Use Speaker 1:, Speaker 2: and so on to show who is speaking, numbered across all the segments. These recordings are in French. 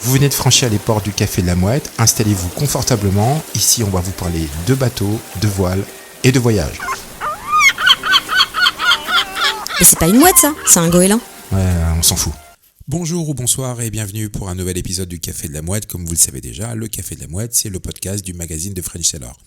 Speaker 1: Vous venez de franchir les portes du Café de la Mouette, installez-vous confortablement. Ici, on va vous parler de bateaux, de voiles et de voyage.
Speaker 2: Mais c'est pas une mouette ça, c'est un goéland.
Speaker 1: Ouais, on s'en fout. Bonjour ou bonsoir et bienvenue pour un nouvel épisode du Café de la Mouette. Comme vous le savez déjà, le Café de la Mouette, c'est le podcast du magazine de French Sailor.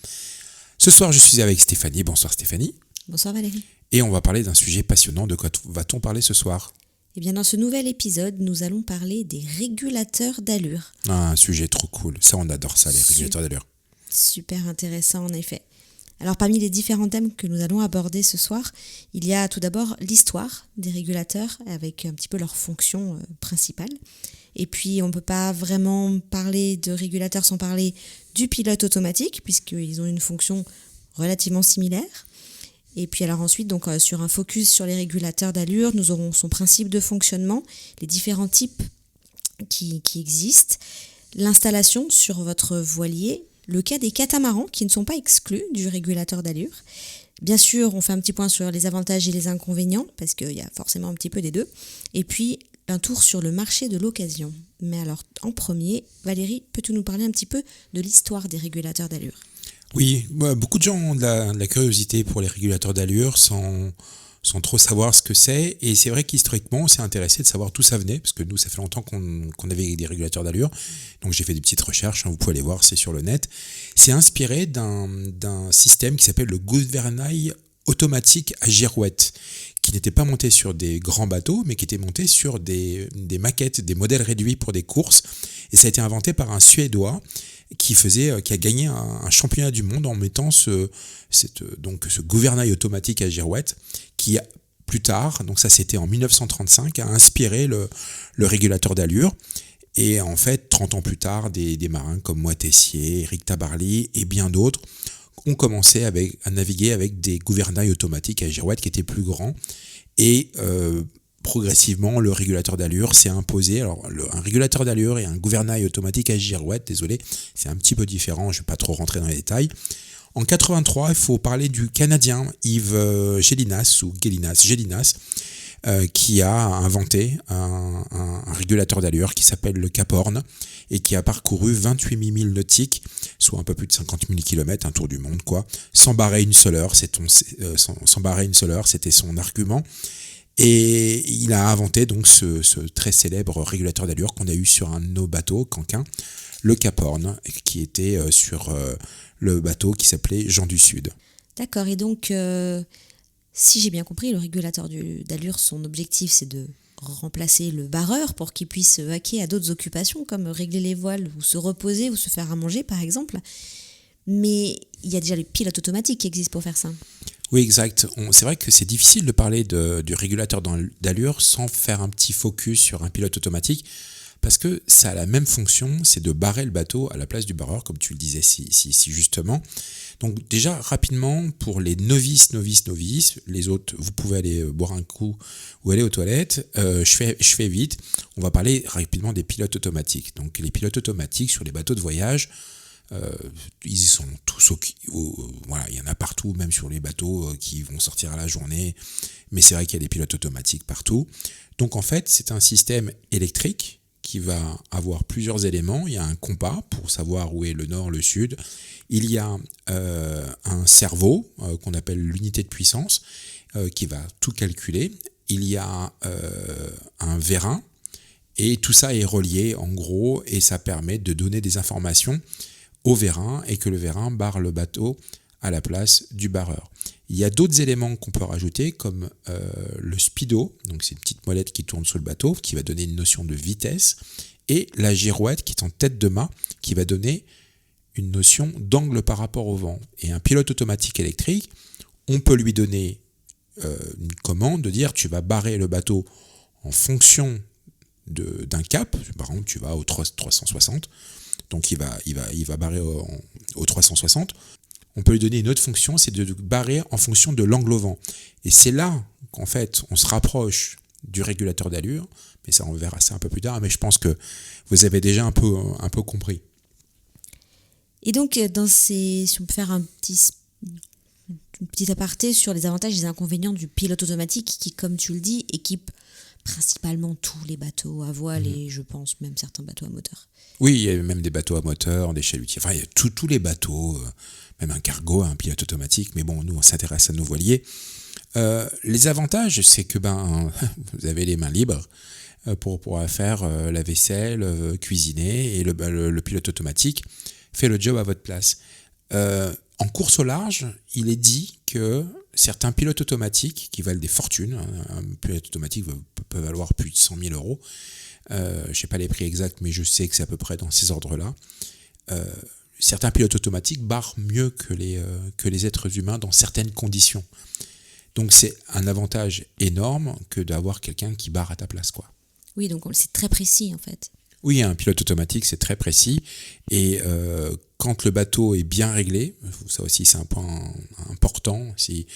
Speaker 1: Ce soir, je suis avec Stéphanie. Bonsoir Stéphanie.
Speaker 2: Bonsoir Valérie.
Speaker 1: Et on va parler d'un sujet passionnant. De quoi va-t-on parler ce soir ?
Speaker 2: Eh bien dans ce nouvel épisode, nous allons parler des régulateurs d'allure.
Speaker 1: Ah, un sujet trop cool. Ça, on adore ça, les régulateurs d'allure.
Speaker 2: Super intéressant en effet. Alors parmi les différents thèmes que nous allons aborder ce soir, il y a tout d'abord l'histoire des régulateurs avec un petit peu leur fonction principale. Et puis on ne peut pas vraiment parler de régulateurs sans parler du pilote automatique puisqu'ils ont une fonction relativement similaire. Et puis alors ensuite, donc sur un focus sur les régulateurs d'allure, nous aurons son principe de fonctionnement, les différents types qui existent, l'installation sur votre voilier, le cas des catamarans qui ne sont pas exclus du régulateur d'allure. Bien sûr, on fait un petit point sur les avantages et les inconvénients, parce qu'il y a forcément un petit peu des deux. Et puis, un tour sur le marché de l'occasion. Mais alors, en premier, Valérie, peux-tu nous parler un petit peu de l'histoire des régulateurs d'allure ?
Speaker 1: Oui, beaucoup de gens ont de la curiosité pour les régulateurs d'allure sans trop savoir ce que c'est. Et c'est vrai qu'historiquement, on s'est intéressé de savoir d'où ça venait, parce que nous, ça fait longtemps qu'on avait des régulateurs d'allure. Donc j'ai fait des petites recherches, vous pouvez aller voir, c'est sur le net. C'est inspiré d'un système qui s'appelle le gouvernail automatique à girouette, qui n'était pas monté sur des grands bateaux, mais qui était monté sur des maquettes, des modèles réduits pour des courses. Et ça a été inventé par un Suédois qui a gagné un championnat du monde en mettant ce gouvernail automatique à girouette qui plus tard, donc ça c'était en 1935, a inspiré le régulateur d'allure. Et en fait, 30 ans plus tard, des marins comme Moi Tessier, Éric Tabarly et bien d'autres ont commencé à naviguer avec des gouvernails automatiques à girouette qui étaient plus grands. Et progressivement, le régulateur d'allure s'est imposé. Alors, un régulateur d'allure et un gouvernail automatique à girouette, désolé, c'est un petit peu différent, je ne vais pas trop rentrer dans les détails. En 83, il faut parler du Canadien Yves Gélinas, qui a inventé un régulateur d'allure qui s'appelle le Cap Horn et qui a parcouru 28 000 milles nautiques, soit un peu plus de 50 000 km, un tour du monde, quoi, sans barrer une seule heure, c'était son argument. Et il a inventé donc ce très célèbre régulateur d'allure qu'on a eu sur un de nos bateaux, Canquin, le Cap Horn, qui était sur le bateau qui s'appelait Jean du Sud.
Speaker 2: D'accord, et donc, si j'ai bien compris, le régulateur d'allure, son objectif c'est de remplacer le barreur pour qu'il puisse vaquer à d'autres occupations, comme régler les voiles, ou se reposer, ou se faire à manger par exemple. Mais il y a déjà les pilotes automatiques qui existent pour faire ça.
Speaker 1: Oui, exact. C'est vrai que c'est difficile de parler du régulateur d'allure sans faire un petit focus sur un pilote automatique, parce que ça a la même fonction, c'est de barrer le bateau à la place du barreur, comme tu le disais si justement. Donc déjà, rapidement, pour les novices, les autres, vous pouvez aller boire un coup ou aller aux toilettes. Je fais vite. On va parler rapidement des pilotes automatiques. Donc les pilotes automatiques sur les bateaux de voyage, ils sont tous voilà, il y en a partout, même sur les bateaux qui vont sortir à la journée, mais c'est vrai qu'il y a des pilotes automatiques partout. Donc en fait, c'est un système électrique qui va avoir plusieurs éléments. Il y a un compas pour savoir où est le nord, le sud. Il y a un cerveau qu'on appelle l'unité de puissance qui va tout calculer. Il y a un vérin et tout ça est relié en gros et ça permet de donner des informations au vérin et que le vérin barre le bateau à la place du barreur. Il y a d'autres éléments qu'on peut rajouter comme le speedo, donc c'est une petite molette qui tourne sur le bateau qui va donner une notion de vitesse, et la girouette qui est en tête de mât qui va donner une notion d'angle par rapport au vent. Et un pilote automatique électrique, on peut lui donner une commande de dire tu vas barrer le bateau en fonction d'un cap, par exemple tu vas au 360, donc il va barrer au 360. On peut lui donner une autre fonction, c'est de barrer en fonction de l'angle au vent. Et c'est là qu'en fait, on se rapproche du régulateur d'allure, mais ça on verra ça un peu plus tard, mais je pense que vous avez déjà un peu compris.
Speaker 2: Et donc, si on peut faire une petite aparté sur les avantages et les inconvénients du pilote automatique qui, comme tu le dis, équipe principalement tous les bateaux à voile et je pense même certains bateaux à moteur.
Speaker 1: Oui, il y a même des bateaux à moteur, des chalutiers, enfin il y a tous les bateaux, même un cargo, un pilote automatique, mais bon, nous on s'intéresse à nos voiliers. Les avantages, c'est que vous avez les mains libres pour pouvoir faire la vaisselle, cuisiner, et le pilote automatique fait le job à votre place. En course au large, il est dit que certains pilotes automatiques qui valent des fortunes, un pilote automatique peut valoir plus de 100 000 euros, je ne sais pas les prix exacts, mais je sais que c'est à peu près dans ces ordres-là. Certains pilotes automatiques barrent mieux que les êtres humains dans certaines conditions. Donc c'est un avantage énorme que d'avoir quelqu'un qui barre à ta place, quoi.
Speaker 2: Oui, donc c'est très précis en fait.
Speaker 1: Oui, un pilote automatique, c'est très précis. Et quand le bateau est bien réglé, ça aussi c'est un point important, si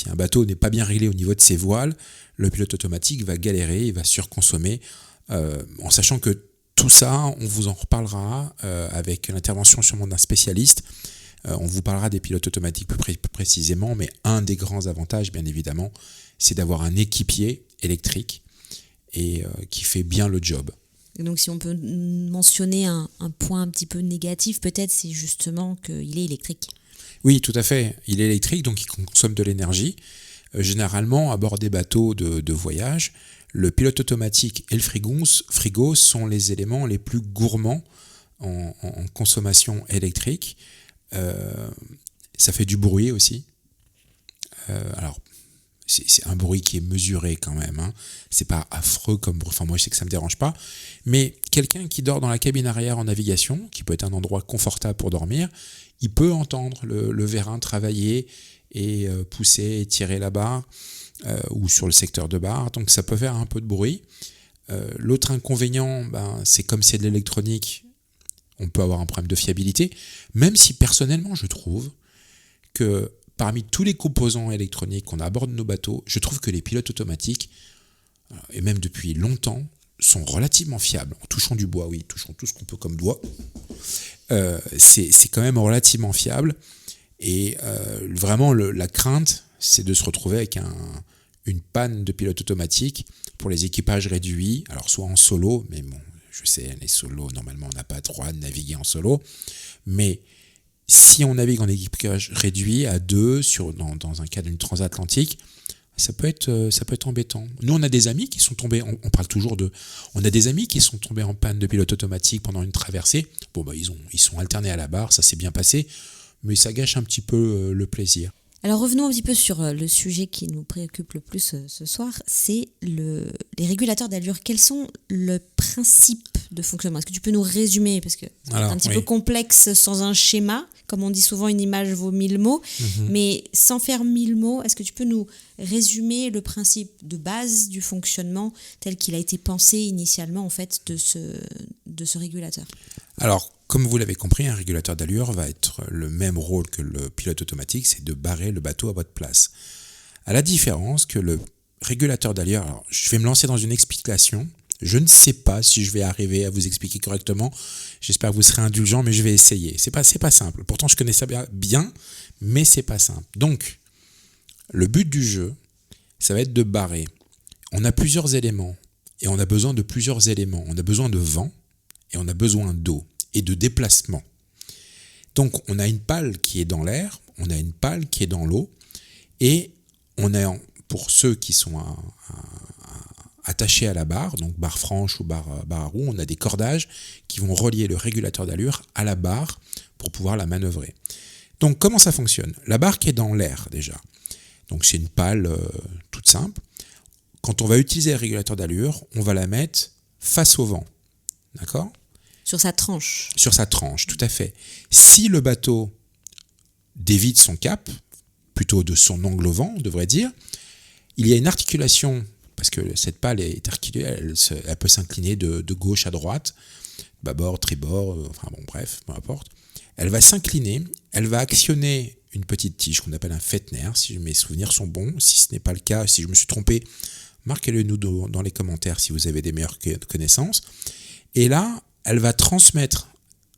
Speaker 1: un bateau n'est pas bien réglé au niveau de ses voiles, le pilote automatique va galérer, il va surconsommer, en sachant que tout ça, on vous en reparlera avec l'intervention sûrement d'un spécialiste. On vous parlera des pilotes automatiques plus précisément, mais un des grands avantages, bien évidemment, c'est d'avoir un équipier électrique et qui fait bien le job.
Speaker 2: Et donc si on peut mentionner un point un petit peu négatif, peut-être c'est justement qu'il est électrique.
Speaker 1: Oui, tout à fait. Il est électrique, donc il consomme de l'énergie. Généralement, à bord des bateaux de voyage, le pilote automatique et le frigo sont les éléments les plus gourmands en consommation électrique. Ça fait du bruit aussi. Alors, c'est un bruit qui est mesuré quand même. Hein. C'est pas affreux comme bruit. Enfin, moi, je sais que ça me dérange pas. Mais quelqu'un qui dort dans la cabine arrière en navigation, qui peut être un endroit confortable pour dormir, il peut entendre le vérin travailler et pousser et tirer la barre ou sur le secteur de barre. Donc, ça peut faire un peu de bruit. L'autre inconvénient, c'est comme c'est de l'électronique, on peut avoir un problème de fiabilité, même si personnellement je trouve que parmi tous les composants électroniques qu'on a à bord de nos bateaux, je trouve que les pilotes automatiques, et même depuis longtemps, sont relativement fiables. Touchons du bois, oui, touchons tout ce qu'on peut comme doigt. C'est quand même relativement fiable. Et vraiment, la crainte, c'est de se retrouver avec une panne de pilote automatique pour les équipages réduits, alors soit en solo, mais bon, je sais, les solos, normalement, on n'a pas le droit de naviguer en solo. Mais si on navigue en équipage réduit à deux dans un cas d'une transatlantique, ça peut être embêtant. Nous, on a des amis qui sont tombés, on parle toujours on a des amis qui sont tombés en panne de pilote automatique pendant une traversée. Bon, ils sont alternés à la barre, ça s'est bien passé, mais ça gâche un petit peu le plaisir.
Speaker 2: Alors revenons un petit peu sur le sujet qui nous préoccupe le plus ce soir, c'est les régulateurs d'allure. Quels sont le principe de fonctionnement ? Est-ce que tu peux nous résumer ? Parce que c'est un petit peu complexe sans un schéma. Comme on dit souvent, une image vaut 1000 mots. Mais sans faire 1000 mots, est-ce que tu peux nous résumer le principe de base du fonctionnement tel qu'il a été pensé initialement en fait, de ce régulateur ?
Speaker 1: Alors, comme vous l'avez compris, un régulateur d'allure va être le même rôle que le pilote automatique, c'est de barrer le bateau à votre place. À la différence que le régulateur d'allure, alors je vais me lancer dans une explication, je ne sais pas si je vais arriver à vous expliquer correctement, j'espère que vous serez indulgents, mais je vais essayer. C'est pas simple, pourtant je connais ça bien, mais c'est pas simple. Donc, le but du jeu, ça va être de barrer. On a plusieurs éléments, et on a besoin de plusieurs éléments. On a besoin de vent, et on a besoin d'eau et de déplacement. Donc on a une pale qui est dans l'air, on a une pale qui est dans l'eau, et on a, pour ceux qui sont attachés à la barre, donc barre franche ou barre à roue, on a des cordages qui vont relier le régulateur d'allure à la barre pour pouvoir la manœuvrer. Donc comment ça fonctionne ? La barre qui est dans l'air déjà, donc c'est une pale toute simple. Quand on va utiliser le régulateur d'allure, on va la mettre face au vent. D'accord ?
Speaker 2: Sur sa tranche. Sur
Speaker 1: sa tranche, tout à fait. Si le bateau dévie de son cap, plutôt de son angle au vent, on devrait dire, il y a une articulation, parce que cette pale est articulée, elle peut s'incliner de gauche à droite, bâbord, tribord, enfin bon, bref, peu importe. Elle va s'incliner, elle va actionner une petite tige qu'on appelle un Fettner, si mes souvenirs sont bons. Si ce n'est pas le cas, si je me suis trompé, marquez-le nous dans les commentaires si vous avez des meilleures connaissances. Et là, elle va transmettre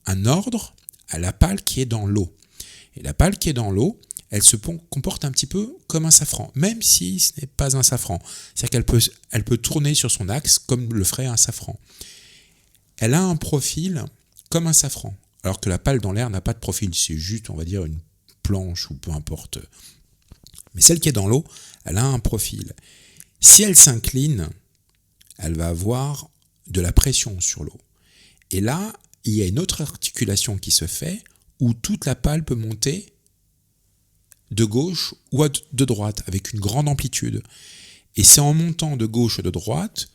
Speaker 1: un ordre à la pale qui est dans l'eau. Et la pale qui est dans l'eau elle se comporte un petit peu comme un safran, même si ce n'est pas un safran. C'est-à-dire qu'elle peut tourner sur son axe comme le ferait un safran. Elle a un profil comme un safran, alors que la pale dans l'air n'a pas de profil, c'est juste, on va dire, une planche ou peu importe. Mais celle qui est dans l'eau, elle a un profil. Si elle s'incline, elle va avoir de la pression sur l'eau. Et là, il y a une autre articulation qui se fait où toute la pale peut monter de gauche ou de droite avec une grande amplitude. Et c'est en montant de gauche ou de droite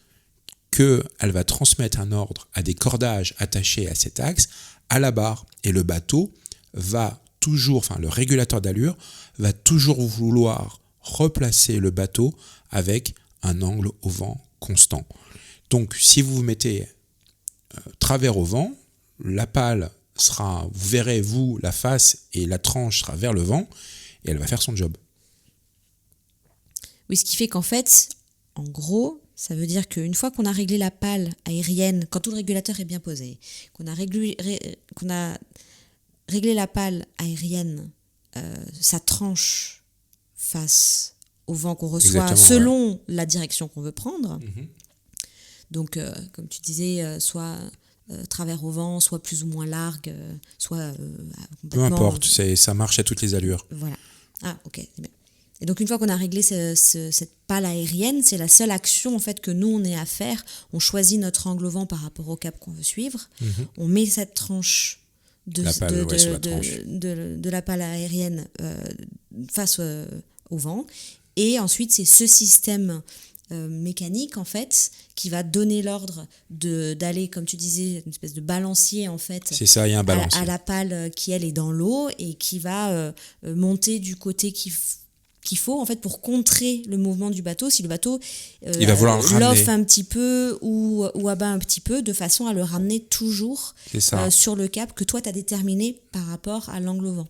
Speaker 1: qu'elle va transmettre un ordre à des cordages attachés à cet axe, à la barre. Et le bateau va toujours, le régulateur d'allure va toujours vouloir replacer le bateau avec un angle au vent constant. Donc si vous vous mettez travers au vent, la pale sera, vous verrez la face et la tranche sera vers le vent et elle va faire son job.
Speaker 2: Oui, ce qui fait qu'en fait, en gros, ça veut dire qu'une fois qu'on a réglé la pale aérienne, quand tout le régulateur est bien posé, qu'on a réglé la pale aérienne, sa tranche face au vent qu'on reçoit. Exactement, selon la direction qu'on veut prendre. Mm-hmm. Donc, comme tu disais, soit travers au vent, soit plus ou moins largue, soit
Speaker 1: peu importe, ça marche à toutes les allures.
Speaker 2: Voilà. Ah, ok, c'est bien. Et donc, une fois qu'on a réglé cette pale aérienne, c'est la seule action en fait que nous, on est à faire. On choisit notre angle au vent par rapport au cap qu'on veut suivre. Mm-hmm. On met cette tranche de la pale aérienne face au vent. Et ensuite, c'est ce système mécanique, en fait, qui va donner l'ordre d'aller, comme tu disais, une espèce de balancier, en fait.
Speaker 1: C'est ça, il y a un balancier.
Speaker 2: À la pale qui, elle, est dans l'eau et qui va monter du côté qu'il faut, en fait, pour contrer le mouvement du bateau. Si le bateau
Speaker 1: il va vouloir
Speaker 2: l'offre un petit peu ou abat un petit peu, de façon à le ramener toujours sur le cap que toi, tu as déterminé par rapport à l'angle au vent.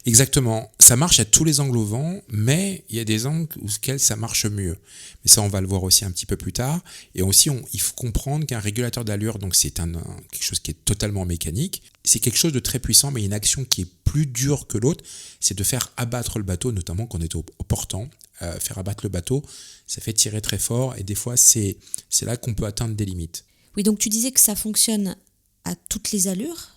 Speaker 1: Exactement, ça marche à tous les angles au vent, mais il y a des angles auxquels ça marche mieux. Mais ça, on va le voir aussi un petit peu plus tard. Et aussi, il faut comprendre qu'un régulateur d'allure, donc c'est quelque chose qui est totalement mécanique, c'est quelque chose de très puissant, mais il y a une action qui est plus dure que l'autre, c'est de faire abattre le bateau, notamment quand on est au portant. Faire abattre le bateau, ça fait tirer très fort, et des fois, c'est là qu'on peut atteindre des limites.
Speaker 2: Oui, donc tu disais que ça fonctionne à toutes les allures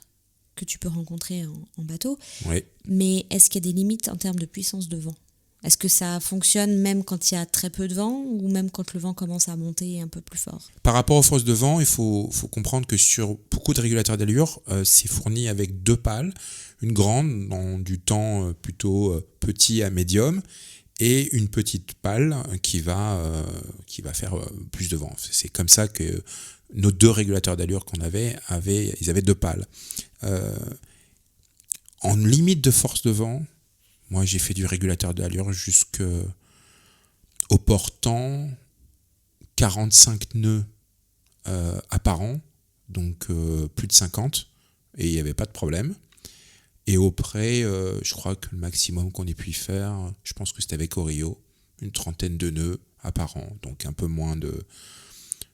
Speaker 2: que tu peux rencontrer en bateau.
Speaker 1: Oui.
Speaker 2: Mais est-ce qu'il y a des limites en termes de puissance de vent ? Est-ce que ça fonctionne même quand il y a très peu de vent ou même quand le vent commence à monter un peu plus fort ?
Speaker 1: Par rapport aux forces de vent, il faut comprendre que sur beaucoup de régulateurs d'allure, c'est fourni avec 2 pales, une grande dans du temps plutôt petit à médium et une petite pale qui va faire plus de vent. C'est comme ça que nos 2 régulateurs d'allure qu'on ils avaient 2 pales. En limite de force de vent, moi j'ai fait du régulateur d'allure jusqu'au portant 45 nœuds apparents, donc plus de 50, et il n'y avait pas de problème. Et auprès, je crois que le maximum qu'on ait pu faire, je pense que c'était avec Orio, une 30aine de nœuds apparents, donc un peu moins de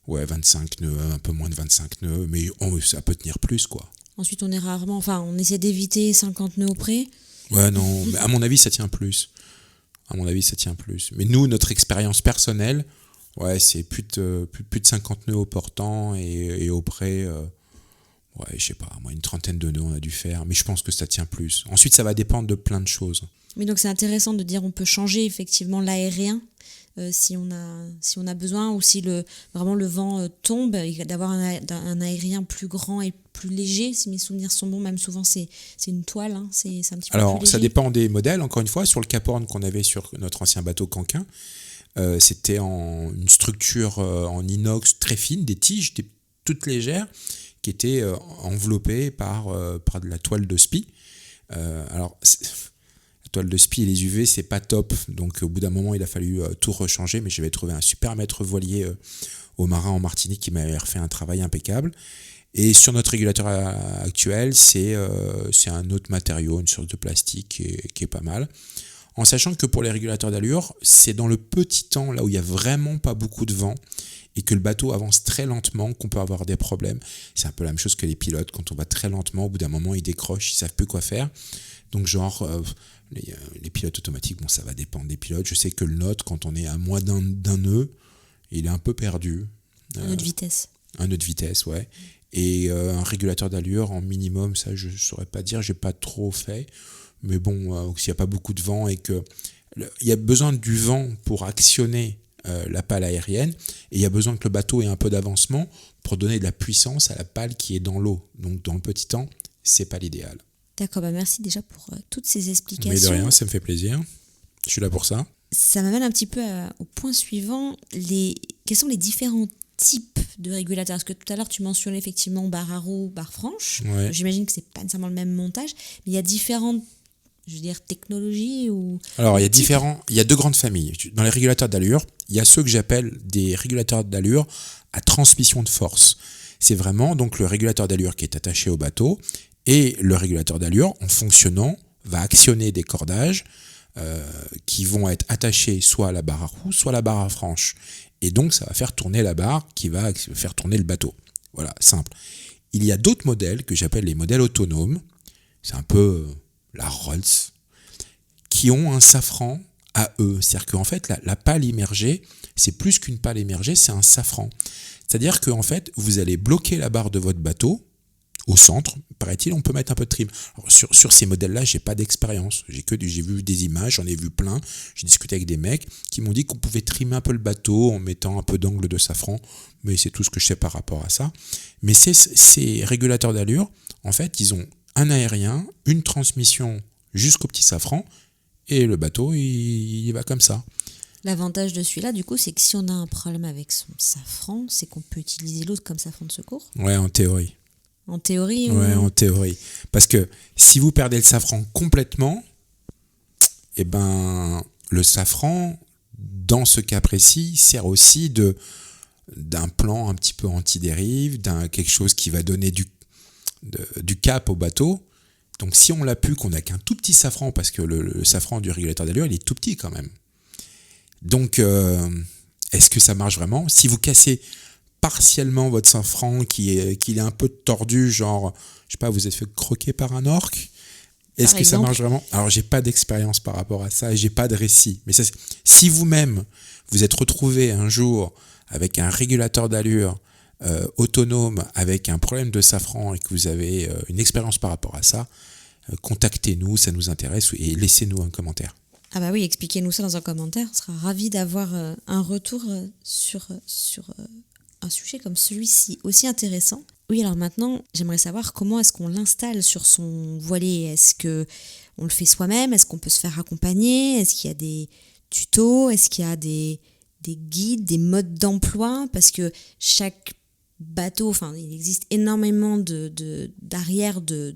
Speaker 1: 25 nœuds, un peu moins de 25 nœuds, mais ça peut tenir plus, quoi.
Speaker 2: Ensuite, on essaie d'éviter 50 nœuds auprès.
Speaker 1: Ouais, non, mais à mon avis, ça tient plus. Mais nous, notre expérience personnelle, c'est plus de 50 nœuds au portant et auprès, je sais pas, moi, une 30aine de nœuds, on a dû faire. Mais je pense que ça tient plus. Ensuite, ça va dépendre de plein de choses.
Speaker 2: Mais donc, c'est intéressant de dire on peut changer effectivement l'aérien si on a besoin, ou si vraiment le vent tombe, d'avoir un aérien plus grand et plus léger, si mes souvenirs sont bons. Même souvent c'est une toile, hein, c'est un petit peu
Speaker 1: alors
Speaker 2: plus léger.
Speaker 1: Ça dépend des modèles. Encore une fois, sur le Cap Horn qu'on avait sur notre ancien bateau Canquin, c'était une structure en inox très fine, des tiges toutes légères qui étaient enveloppées par de la toile de spi. Alors la toile de spi et les UV, c'est pas top, donc au bout d'un moment il a fallu tout rechanger, mais j'avais trouvé un super maître voilier au marin en Martinique qui m'avait refait un travail impeccable. Et sur notre régulateur actuel, c'est un autre matériau, une sorte de plastique qui est pas mal. En sachant que pour les régulateurs d'allure, c'est dans le petit temps, là où il n'y a vraiment pas beaucoup de vent, et que le bateau avance très lentement, qu'on peut avoir des problèmes. C'est un peu la même chose que les pilotes, quand on va très lentement, au bout d'un moment, ils décrochent, ils ne savent plus quoi faire. Donc les pilotes automatiques, bon, ça va dépendre des pilotes. Je sais que le nôtre, quand on est à moins d'un nœud, il est un peu perdu.
Speaker 2: Un nœud de vitesse.
Speaker 1: Un nœud de vitesse, ouais. Et un régulateur d'allure en minimum, ça je ne saurais pas dire, j'ai pas trop fait. Mais bon, s'il n'y a pas beaucoup de vent et que il y a besoin du vent pour actionner la pale aérienne, et il y a besoin que le bateau ait un peu d'avancement pour donner de la puissance à la pale qui est dans l'eau. Donc dans le petit temps, c'est pas l'idéal.
Speaker 2: D'accord, merci déjà pour toutes ces explications.
Speaker 1: Mais de rien, ça me fait plaisir. Je suis là pour ça.
Speaker 2: Ça m'amène un petit peu au point suivant. Quels sont les différents types de régulateurs? Parce que tout à l'heure, tu mentionnais effectivement barre à roue, barre franche.
Speaker 1: Ouais.
Speaker 2: J'imagine que c'est pas nécessairement le même montage, mais il y a différentes, technologies ou...
Speaker 1: Alors, il y a deux grandes familles. Dans les régulateurs d'allure, il y a ceux que j'appelle des régulateurs d'allure à transmission de force. C'est vraiment donc le régulateur d'allure qui est attaché au bateau, et le régulateur d'allure, en fonctionnant, va actionner des cordages qui vont être attachés soit à la barre à roue, soit à la barre à franche. Et donc, ça va faire tourner la barre qui va faire tourner le bateau. Voilà, simple. Il y a d'autres modèles que j'appelle les modèles autonomes. C'est un peu la Rolls, qui ont un safran à eux. C'est-à-dire qu'en fait, la pale immergée, c'est plus qu'une pale immergée, c'est un safran. C'est-à-dire qu'en fait, vous allez bloquer la barre de votre bateau au centre, paraît-il, on peut mettre un peu de trim. Alors, sur ces modèles-là, j'ai pas d'expérience. J'ai vu des images, j'en ai vu plein. J'ai discuté avec des mecs qui m'ont dit qu'on pouvait trimer un peu le bateau en mettant un peu d'angle de safran, mais c'est tout ce que je sais par rapport à ça. Mais ces régulateurs d'allure, en fait, ils ont un aérien, une transmission jusqu'au petit safran, et le bateau, il va comme ça.
Speaker 2: L'avantage de celui-là, du coup, c'est que si on a un problème avec son safran, c'est qu'on peut utiliser l'autre comme safran de secours.
Speaker 1: Ouais, en théorie.
Speaker 2: En théorie
Speaker 1: Ouais, en théorie. Parce que si vous perdez le safran complètement, eh ben, le safran, dans ce cas précis, sert aussi d'un plan un petit peu anti-dérive, quelque chose qui va donner du cap au bateau. Donc si on l'a pu, qu'on n'a qu'un tout petit safran, parce que le safran du régulateur d'allure, il est tout petit quand même. Donc, est-ce que ça marche vraiment? Si vous cassez partiellement votre safran, qu'il est un peu tordu, genre, je sais pas, vous êtes fait croquer par un orque, est-ce que ça marche vraiment? Alors, j'ai pas d'expérience par rapport à ça et j'ai pas de récit. Mais ça, si vous-même, vous êtes retrouvé un jour avec un régulateur d'allure autonome, avec un problème de safran et que vous avez une expérience par rapport à ça, contactez-nous, ça nous intéresse, et laissez-nous un commentaire.
Speaker 2: Ah bah oui, expliquez-nous ça dans un commentaire. On sera ravis d'avoir un retour sur un sujet comme celui-ci, aussi intéressant. Oui, alors maintenant, j'aimerais savoir comment est-ce qu'on l'installe sur son voilier. Est-ce qu'on le fait soi-même? Est-ce qu'on peut se faire accompagner? Est-ce qu'il y a des tutos? Est-ce qu'il y a des guides, des modes d'emploi? Parce que chaque bateau, il existe énormément d'arrières de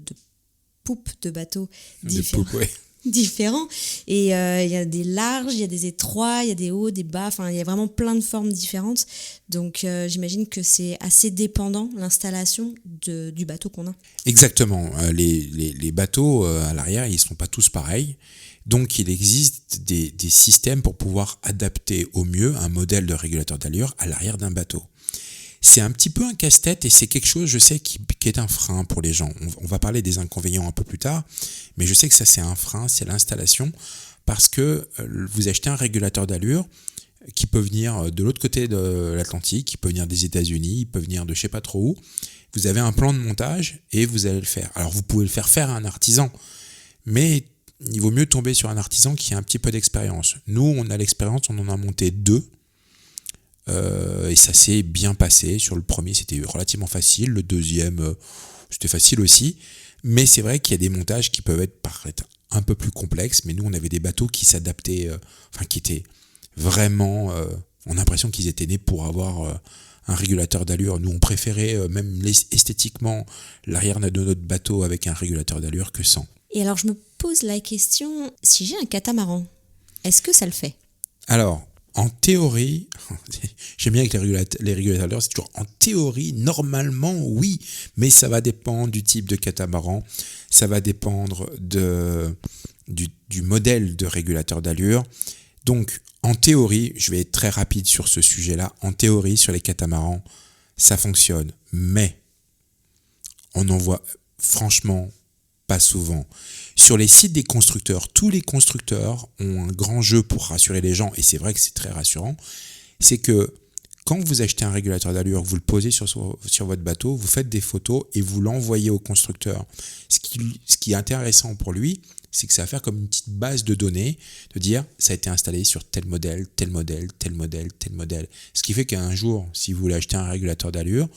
Speaker 2: poupes de bateaux différents.
Speaker 1: De poupes, ouais.
Speaker 2: Différents, et il y a des larges, il y a des étroits, il y a des hauts, des bas, il y a vraiment plein de formes différentes, donc j'imagine que c'est assez dépendant l'installation du bateau qu'on a.
Speaker 1: Exactement, les bateaux à l'arrière, ils ne sont pas tous pareils, donc il existe des systèmes pour pouvoir adapter au mieux un modèle de régulateur d'allure à l'arrière d'un bateau. C'est un petit peu un casse-tête et c'est quelque chose, je sais, qui est un frein pour les gens. On va parler des inconvénients un peu plus tard, mais je sais que ça, c'est un frein, c'est l'installation, parce que vous achetez un régulateur d'allure qui peut venir de l'autre côté de l'Atlantique, qui peut venir des États-Unis, il peut venir de je sais pas trop où. Vous avez un plan de montage et vous allez le faire. Alors, vous pouvez le faire à un artisan, mais il vaut mieux tomber sur un artisan qui a un petit peu d'expérience. Nous, on a l'expérience, on en a monté 2. Et ça s'est bien passé. Sur le premier, c'était relativement facile. Le deuxième, c'était facile aussi. Mais c'est vrai qu'il y a des montages qui peuvent paraître un peu plus complexes. Mais nous, on avait des bateaux qui s'adaptaient, qui étaient vraiment... on a l'impression qu'ils étaient nés pour avoir un régulateur d'allure. Nous, on préférait même esthétiquement l'arrière de notre bateau avec un régulateur d'allure que sans.
Speaker 2: Et alors, je me pose la question, si j'ai un catamaran, est-ce que ça le fait?
Speaker 1: Alors, en théorie, j'aime bien avec les régulateurs, c'est toujours en théorie, normalement oui, mais ça va dépendre du type de catamaran, ça va dépendre du modèle de régulateur d'allure. Donc en théorie, je vais être très rapide sur ce sujet-là, en théorie sur les catamarans, ça fonctionne, mais on en voit franchement pas souvent. Sur les sites des constructeurs, tous les constructeurs ont un grand jeu pour rassurer les gens, et c'est vrai que c'est très rassurant, c'est que quand vous achetez un régulateur d'allure, vous le posez sur votre bateau, vous faites des photos et vous l'envoyez au constructeur. Ce qui est intéressant pour lui, c'est que ça va faire comme une petite base de données, de dire ça a été installé sur tel modèle, tel modèle, tel modèle, tel modèle. Ce qui fait qu'un jour, si vous voulez acheter un régulateur d'allure,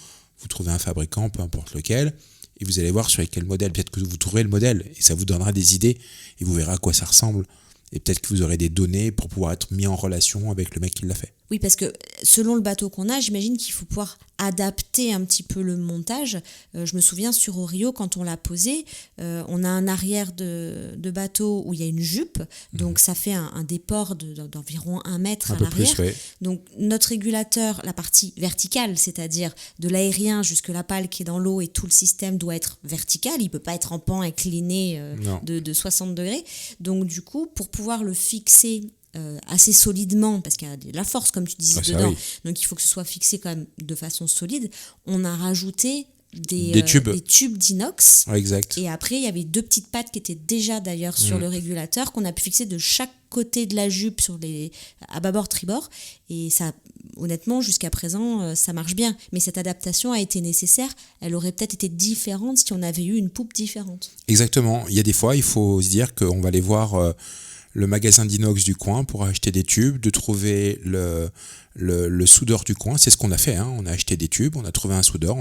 Speaker 1: vous trouvez un fabricant, peu importe lequel, et vous allez voir sur quel modèle. Peut-être que vous trouverez le modèle et ça vous donnera des idées et vous verrez à quoi ça ressemble. Et peut-être que vous aurez des données pour pouvoir être mis en relation avec le mec qui l'a fait.
Speaker 2: Oui, parce que selon le bateau qu'on a, j'imagine qu'il faut pouvoir adapter un petit peu le montage. Je me souviens sur Orio, quand on l'a posé, on a un arrière de bateau où il y a une jupe, donc ça fait un déport d'environ 1 mètre
Speaker 1: un
Speaker 2: à
Speaker 1: peu
Speaker 2: l'arrière.
Speaker 1: plus, ouais.
Speaker 2: Donc notre régulateur, la partie verticale, c'est-à-dire de l'aérien jusque la pale qui est dans l'eau et tout le système doit être vertical, il ne peut pas être en pan incliné de 60 degrés. Donc du coup, pour pouvoir le fixer assez solidement, parce qu'il y a de la force comme tu disais dedans, oui. Donc il faut que ce soit fixé quand même de façon solide, on a rajouté des tubes d'inox,
Speaker 1: ouais, exact.
Speaker 2: Et après il y avait 2 petites pattes qui étaient déjà d'ailleurs sur le régulateur qu'on a pu fixer de chaque côté de la jupe à bâbord tribord, et ça honnêtement jusqu'à présent ça marche bien, mais cette adaptation a été nécessaire. Elle aurait peut-être été différente si on avait eu une poupe différente.
Speaker 1: Exactement, il y a des fois il faut se dire qu'on va aller voir le magasin d'inox du coin pour acheter des tubes, de trouver le soudeur du coin. C'est ce qu'on a fait, hein. On a acheté des tubes, on a trouvé un soudeur,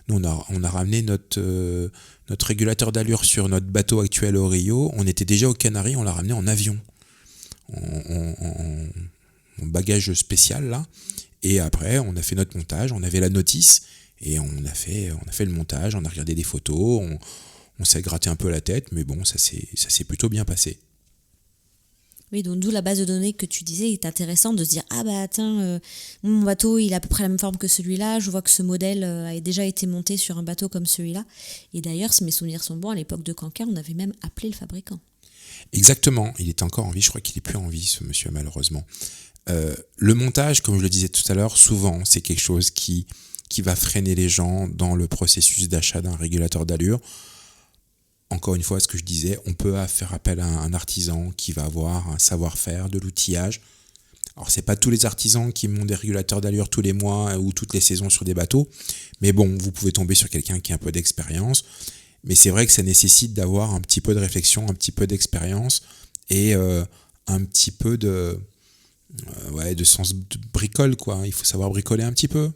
Speaker 1: on a ramené notre régulateur d'allure sur notre bateau actuel au Rio. On était déjà aux Canaries, on l'a ramené en avion, en bagage spécial là. Et après, on a fait notre montage, on avait la notice et on a fait le montage, on a regardé des photos, on s'est gratté un peu la tête, mais bon, ça s'est plutôt bien passé.
Speaker 2: Oui, donc d'où la base de données que tu disais est intéressant de se dire mon bateau il a à peu près la même forme que celui-là, je vois que ce modèle a déjà été monté sur un bateau comme celui-là, et d'ailleurs si mes souvenirs sont bons, à l'époque de Cancun on avait même appelé le fabricant.
Speaker 1: Exactement, il était encore en vie, je crois qu'il n'est plus en vie ce monsieur malheureusement. Le montage, comme je le disais tout à l'heure, souvent c'est quelque chose qui va freiner les gens dans le processus d'achat d'un régulateur d'allure. Encore une fois, ce que je disais, on peut faire appel à un artisan qui va avoir un savoir-faire, de l'outillage. Alors, c'est pas tous les artisans qui montent des régulateurs d'allure tous les mois ou toutes les saisons sur des bateaux, mais bon, vous pouvez tomber sur quelqu'un qui a un peu d'expérience. Mais c'est vrai que ça nécessite d'avoir un petit peu de réflexion, un petit peu d'expérience et un petit peu de sens de bricole, quoi. Il faut savoir bricoler un petit peu.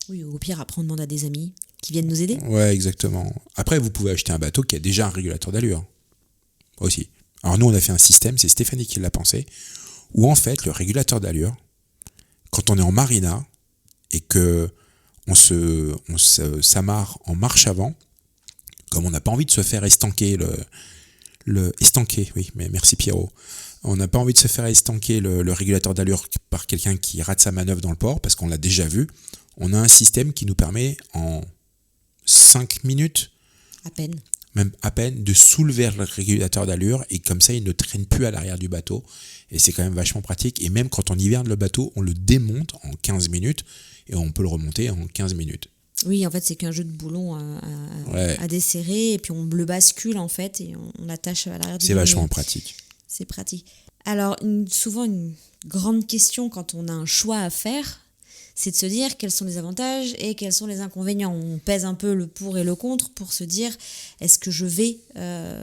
Speaker 2: Oui, au pire, après on demande à des amis qui viennent nous aider.
Speaker 1: Ouais, exactement. Après, vous pouvez acheter un bateau qui a déjà un régulateur d'allure aussi. Alors nous, on a fait un système, c'est Stéphanie qui l'a pensé, où en fait, le régulateur d'allure, quand on est en marina et que on s'amarre en marche avant, comme on n'a pas envie de se faire estanquer estanquer, oui, mais merci Pierrot. On n'a pas envie de se faire estanquer le régulateur d'allure par quelqu'un qui rate sa manœuvre dans le port, parce qu'on l'a déjà vu. On a un système qui nous permet en 5 minutes, même à peine, de soulever le régulateur d'allure, et comme ça il ne traîne plus à l'arrière du bateau, et c'est quand même vachement pratique. Et même quand on hiverne le bateau, on le démonte en 15 minutes et on peut le remonter en 15 minutes.
Speaker 2: Oui, en fait c'est qu'un jeu de boulons à desserrer, et puis on le bascule en fait et on attache à l'arrière du bateau.
Speaker 1: C'est vachement pratique.
Speaker 2: C'est pratique. Alors souvent une grande question quand on a un choix à faire, c'est de se dire quels sont les avantages et quels sont les inconvénients. On pèse un peu le pour et le contre pour se dire est-ce que je vais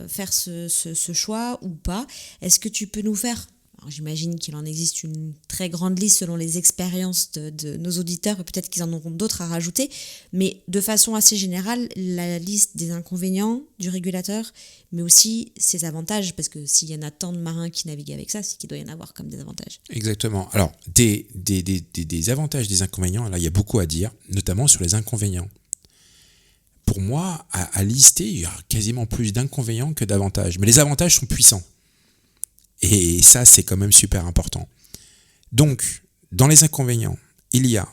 Speaker 2: faire ce choix ou pas. Est-ce que tu peux nous faire, alors j'imagine qu'il en existe une très grande liste selon les expériences de nos auditeurs, et peut-être qu'ils en auront d'autres à rajouter, mais de façon assez générale, la liste des inconvénients du régulateur, mais aussi ses avantages, parce que s'il y en a tant de marins qui naviguent avec ça, c'est qu'il doit y en avoir comme des avantages.
Speaker 1: Exactement. Alors, des avantages, des inconvénients, là, il y a beaucoup à dire, notamment sur les inconvénients. Pour moi, à lister, il y a quasiment plus d'inconvénients que d'avantages. Mais les avantages sont puissants. Et ça, c'est quand même super important. Donc, dans les inconvénients, il y a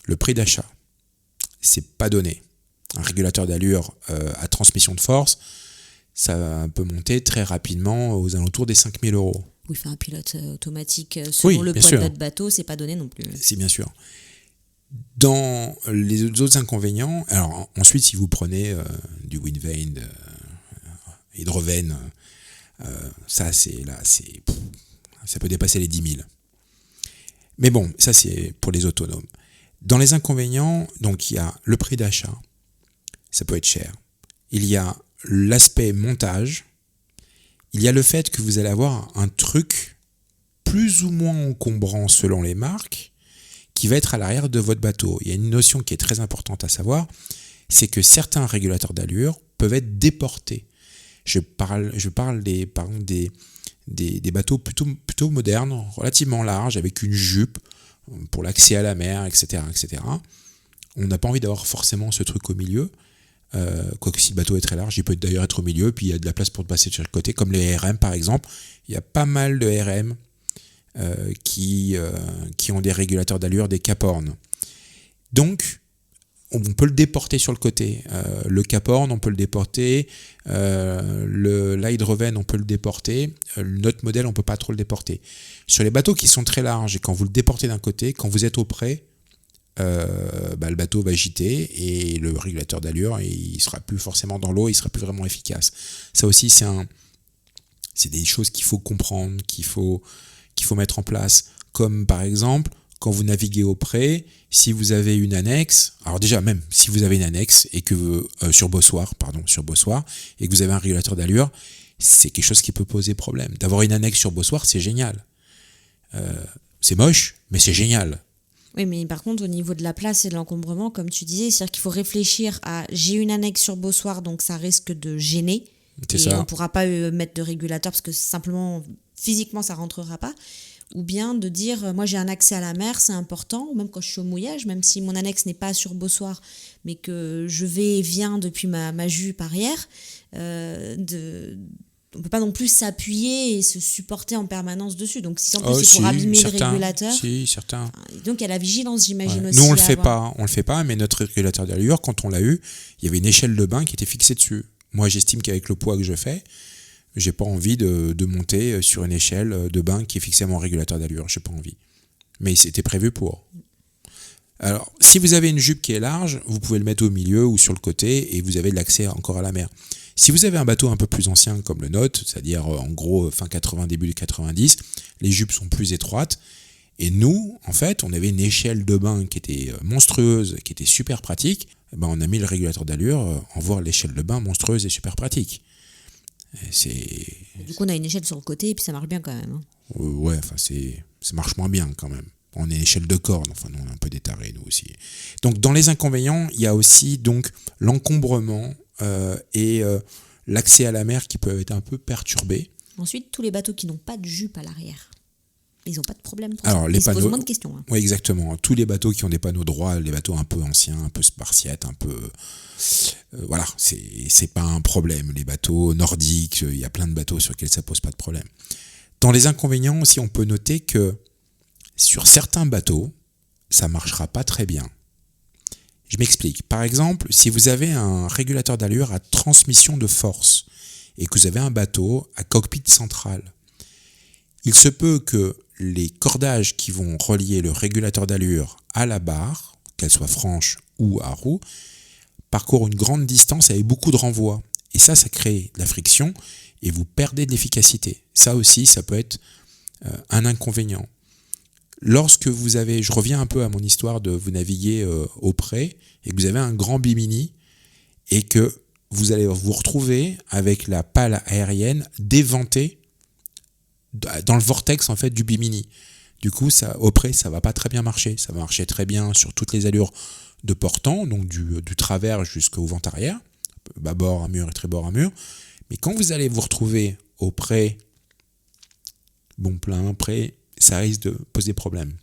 Speaker 1: le prix d'achat. C'est pas donné. Un régulateur d'allure à transmission de force, ça peut monter très rapidement aux alentours des 5 000 €.
Speaker 2: Oui, faire un pilote automatique selon le poids de notre bateau, c'est pas donné non plus.
Speaker 1: C'est bien sûr. Dans les autres inconvénients, alors ensuite, si vous prenez du Wind Vane, hydrovène, ça peut dépasser les 10 000. Mais bon, ça c'est pour les autonomes. Dans les inconvénients, donc il y a le prix d'achat, ça peut être cher. Il y a l'aspect montage. Il y a le fait que vous allez avoir un truc plus ou moins encombrant selon les marques qui va être à l'arrière de votre bateau. Il y a une notion qui est très importante à savoir, c'est que certains régulateurs d'allure peuvent être déportés. Je parle par exemple des bateaux plutôt modernes, relativement larges, avec une jupe pour l'accès à la mer, etc., etc. On n'a pas envie d'avoir forcément ce truc au milieu. Quoique si le bateau est très large, il peut d'ailleurs être au milieu, puis il y a de la place pour passer de chaque côté, comme les RM par exemple. Il y a pas mal de RM qui ont des régulateurs d'allure, des cap-horn. Donc, on peut le déporter sur le côté. Le cap-horn, on peut le déporter. L'hydrovène, on peut le déporter. Notre modèle, on ne peut pas trop le déporter. Sur les bateaux qui sont très larges, et quand vous le déportez d'un côté, quand vous êtes au près, le bateau va gîter et le régulateur d'allure, il ne sera plus forcément dans l'eau, il ne sera plus vraiment efficace. Ça aussi, c'est des choses qu'il faut comprendre, qu'il faut mettre en place. Comme par exemple, quand vous naviguez au près, si vous avez une annexe, alors déjà même si vous avez une annexe et que sur Bossoir, et que vous avez un régulateur d'allure, c'est quelque chose qui peut poser problème. D'avoir une annexe sur Bossoir, c'est génial. C'est moche, mais c'est génial.
Speaker 2: Oui, mais par contre, au niveau de la place et de l'encombrement, comme tu disais, c'est-à-dire qu'il faut réfléchir à j'ai une annexe sur Bossoir, donc ça risque de gêner.
Speaker 1: C'est
Speaker 2: et
Speaker 1: ça.
Speaker 2: on ne pourra pas mettre de régulateur parce que simplement, physiquement, ça ne rentrera pas. Ou bien de dire, moi j'ai un accès à la mer, c'est important, ou même quand je suis au mouillage, même si mon annexe n'est pas sur Bossoir, mais que je vais et viens depuis ma jupe arrière, on ne peut pas non plus s'appuyer et se supporter en permanence dessus. Donc si en plus c'est pour abîmer le régulateur.
Speaker 1: Si, certains.
Speaker 2: Donc il y a la vigilance, j'imagine
Speaker 1: Ouais.
Speaker 2: aussi.
Speaker 1: Nous, on le fait pas, mais notre régulateur d'allure, quand on l'a eu, il y avait une échelle de bain qui était fixée dessus. Moi, j'estime qu'avec le poids que je fais, j'ai pas envie de monter sur une échelle de bain qui est fixée à mon régulateur d'allure. J'ai pas envie. Mais c'était prévu pour. Alors, si vous avez une jupe qui est large, vous pouvez le mettre au milieu ou sur le côté et vous avez de l'accès encore à la mer. Si vous avez un bateau un peu plus ancien comme le nôtre, c'est-à-dire en gros fin 80, début 90, les jupes sont plus étroites. Et nous, en fait, on avait une échelle de bain qui était monstrueuse, qui était super pratique. Et ben, on a mis le régulateur d'allure en voir l'échelle de bain monstrueuse et super pratique.
Speaker 2: Du coup, on a une échelle sur le côté et puis ça marche bien quand même. Hein.
Speaker 1: Ouais, enfin, ça marche moins bien quand même. On est une échelle de corde, enfin, nous, on est un peu des tarés, nous aussi. Donc, dans les inconvénients, il y a aussi donc l'encombrement et l'accès à la mer qui peut être un peu perturbé.
Speaker 2: Ensuite, tous les bateaux qui n'ont pas de jupe à l'arrière, ils n'ont pas de problème pour
Speaker 1: Alors,
Speaker 2: ça.
Speaker 1: les
Speaker 2: Ils se posent moins de questions. Hein.
Speaker 1: Oui, exactement. Tous les bateaux qui ont des panneaux droits, les bateaux un peu anciens, un peu spartiates, un peu... voilà, c'est pas un problème. Les bateaux nordiques, il y a plein de bateaux sur lesquels ça pose pas de problème. Dans les inconvénients aussi, on peut noter que sur certains bateaux, ça marchera pas très bien. Je m'explique. Par exemple, si vous avez un régulateur d'allure à transmission de force et que vous avez un bateau à cockpit central, il se peut que les cordages qui vont relier le régulateur d'allure à la barre, qu'elle soit franche ou à roue, parcourent une grande distance avec beaucoup de renvoi. Et ça crée de la friction et vous perdez de l'efficacité. Ça aussi, ça peut être un inconvénient. Lorsque vous avez, je reviens un peu à mon histoire de vous naviguer au près et que vous avez un grand bimini et que vous allez vous retrouver avec la pale aérienne déventée dans le vortex en fait du bimini. Du coup, ça, au près, ça va pas très bien marcher. Ça va marcher très bien sur toutes les allures de portant, donc du travers jusqu'au vent arrière, bâbord à mur et tribord à mur. Mais quand vous allez vous retrouver au près, bon plein, près, ça risque de poser problème.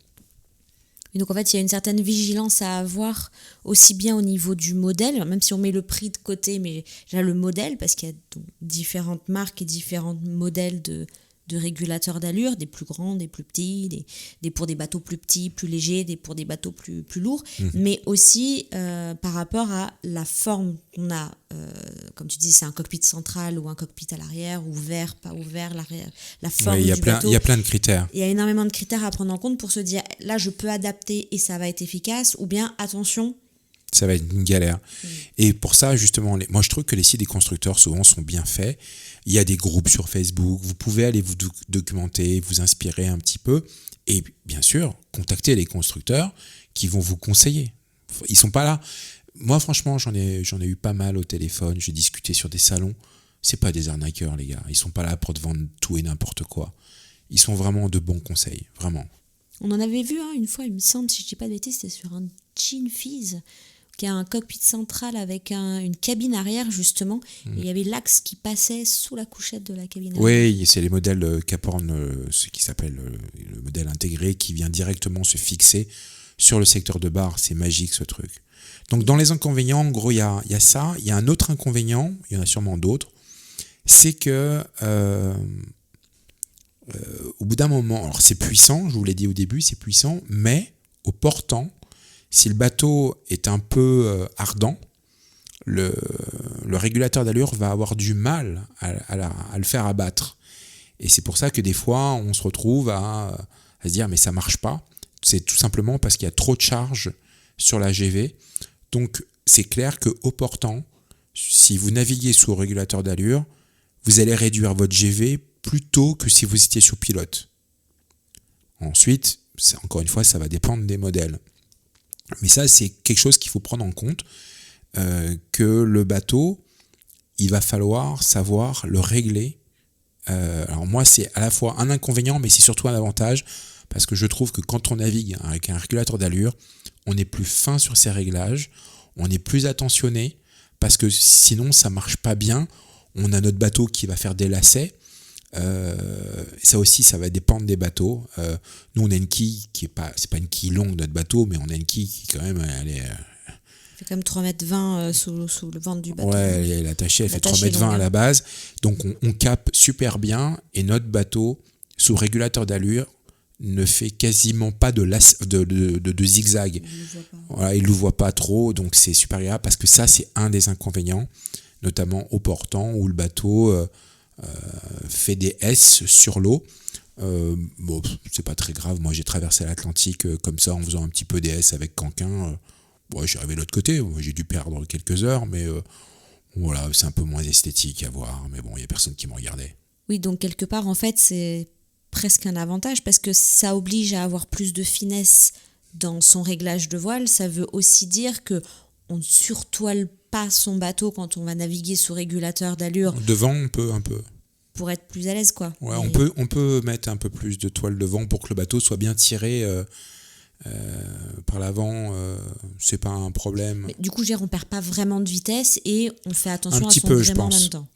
Speaker 2: Et donc en fait, il y a une certaine vigilance à avoir aussi bien au niveau du modèle, même si on met le prix de côté, mais déjà le modèle, parce qu'il y a donc différentes marques et différents modèles de régulateurs d'allure, des plus grands, des plus petits, des pour des bateaux plus petits, plus légers, des pour des bateaux plus lourds, mais aussi par rapport à la forme qu'on a, comme tu dis, c'est un cockpit central ou un cockpit à l'arrière, ouvert, pas ouvert, la forme du bateau.
Speaker 1: Il y a plein de critères.
Speaker 2: Il y a énormément de critères à prendre en compte pour se dire, là je peux adapter et ça va être efficace, ou bien attention,
Speaker 1: Ça va être une galère. Et pour ça, justement, moi je trouve que les sites des constructeurs souvent sont bien faits. Il y a des groupes sur Facebook, vous pouvez aller vous documenter, vous inspirer un petit peu. Et bien sûr, contacter les constructeurs qui vont vous conseiller. Ils sont pas là. Moi, franchement, j'en ai eu pas mal au téléphone. J'ai discuté sur des salons. C'est pas des arnaqueurs, les gars. Ils sont pas là pour te vendre tout et n'importe quoi. Ils sont vraiment de bons conseils, vraiment.
Speaker 2: On en avait vu une fois, il me semble, si je dis pas de bêtises, c'était sur un Jean Fizz, qui a un cockpit central avec une cabine arrière, justement. Et il y avait l'axe qui passait sous la couchette de la cabine arrière.
Speaker 1: Oui, c'est les modèles Caporn, ce qui s'appelle le modèle intégré, qui vient directement se fixer sur le secteur de barre. C'est magique, ce truc. Donc, dans les inconvénients, en gros, il y a ça. Il y a un autre inconvénient, il y en a sûrement d'autres, c'est que au bout d'un moment, alors c'est puissant, je vous l'ai dit au début, c'est puissant, mais au portant, si le bateau est un peu ardent, le régulateur d'allure va avoir du mal à le faire abattre. Et c'est pour ça que des fois, on se retrouve à se dire mais ça marche pas. C'est tout simplement parce qu'il y a trop de charge sur la GV. Donc c'est clair qu'au portant, si vous naviguez sous régulateur d'allure, vous allez réduire votre GV plutôt que si vous étiez sous pilote. Ensuite, encore une fois, ça va dépendre des modèles. Mais ça, c'est quelque chose qu'il faut prendre en compte, que le bateau, il va falloir savoir le régler. Alors moi, c'est à la fois un inconvénient, mais c'est surtout un avantage, parce que je trouve que quand on navigue avec un régulateur d'allure, on est plus fin sur ses réglages, on est plus attentionné, parce que sinon, ça ne marche pas bien. On a notre bateau qui va faire des lacets. Ça aussi, ça va dépendre des bateaux. Nous, on a une quille qui c'est pas une quille longue notre bateau, mais on a une quille qui quand même, elle est.
Speaker 2: Elle fait quand même 3,20 m sous le ventre du bateau.
Speaker 1: Ouais, elle est attachée, elle fait 3,20 m à la base. Donc on cape super bien et notre bateau, sous régulateur d'allure, ne fait quasiment pas de zigzag. Voilà, il ne le voit pas trop, donc c'est super agréable parce que ça, c'est un des inconvénients, notamment au portant où le bateau fait des S sur l'eau. Bon, c'est pas très grave. Moi, j'ai traversé l'Atlantique comme ça en faisant un petit peu des S avec Canquin. Ouais, j'ai arrivé de l'autre côté. J'ai dû perdre quelques heures, mais voilà, c'est un peu moins esthétique à voir. Mais bon, il n'y a personne qui me regardait.
Speaker 2: Oui, donc quelque part, en fait, c'est presque un avantage parce que ça oblige à avoir plus de finesse dans son réglage de voile. Ça veut aussi dire que on ne surtoile pas son bateau quand on va naviguer sous régulateur d'allure.
Speaker 1: Devant, on peut un peu.
Speaker 2: Pour être plus à l'aise, quoi.
Speaker 1: Ouais, on peut mettre un peu plus de toile devant pour que le bateau soit bien tiré par l'avant. C'est pas un problème.
Speaker 2: Mais du coup, on perd pas vraiment de vitesse et on fait attention
Speaker 1: à son
Speaker 2: gréement en même temps.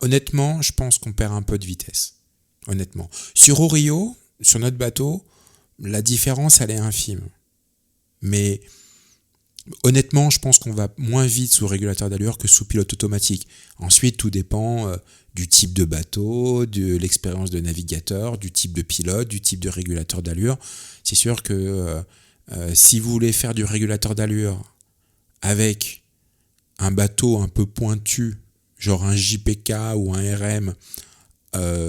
Speaker 1: Honnêtement, je pense qu'on perd un peu de vitesse. Honnêtement. Sur Orio, sur notre bateau, la différence, elle est infime. Mais honnêtement, je pense qu'on va moins vite sous régulateur d'allure que sous pilote automatique. Ensuite, tout dépend du type de bateau, de l'expérience de navigateur, du type de pilote, du type de régulateur d'allure. C'est sûr que si vous voulez faire du régulateur d'allure avec un bateau un peu pointu, genre un JPK ou un RM